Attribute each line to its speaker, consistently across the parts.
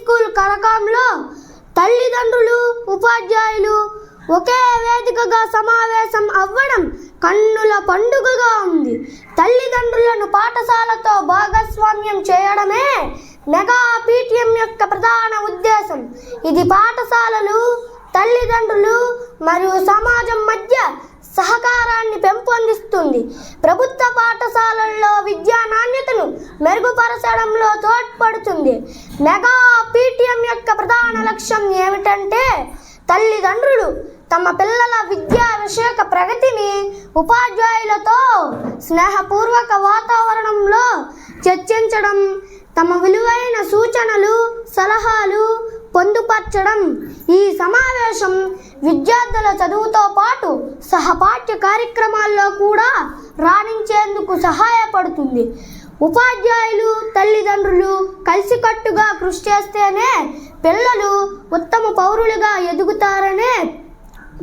Speaker 1: School కరకాంలో తల్లిదండ్రులు, ఉపాధ్యాయులు ఒకే వేదికగా సమావేశం అవ్వడం కన్నుల పండుగగా ఉంది. తల్లిదండ్రులను పాఠశాలతో భాగస్వామ్యం చేయడమే మెగా పీటీఎం యొక్క ప్రధాన ఉద్దేశం. ఇది పాఠశాలలు, తల్లిదండ్రులు మరియు సమాజం మధ్య సహకారాన్ని పెంపొందిస్తుంది. ప్రభుత్వ పాఠశాలల్లో విద్యా నాణ్యతను మెరుగుపరచడంలో తోడ్పడుతుంది. మెగా పీటీఎం యొక్క ప్రధాన లక్ష్యం ఏమిటంటే తల్లిదండ్రులు తమ పిల్లల విద్యా విషయక ప్రగతిని ఉపాధ్యాయులతో స్నేహపూర్వక వాతావరణంలో చర్చించడం, తమ విలువైన సూచనలు, సలహాలు పొందుపరచడం. ఈ సమావేశం విద్యార్థుల చదువుతో పాటు సహపాఠ్య కార్యక్రమాల్లో కూడా రాణించేందుకు సహాయపడుతుంది. ఉపాధ్యాయులు, తల్లిదండ్రులు కలిసికట్టుగా కృషి చేస్తేనే పిల్లలు ఉత్తమ పౌరులుగా ఎదుగుతారనే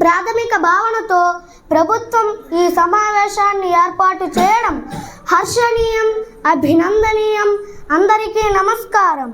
Speaker 1: ప్రాథమిక భావనతో ప్రభుత్వం ఈ సమావేశాన్ని ఏర్పాటు చేయడం హర్షణీయం, అభినందనీయం. అందరికీ నమస్కారం.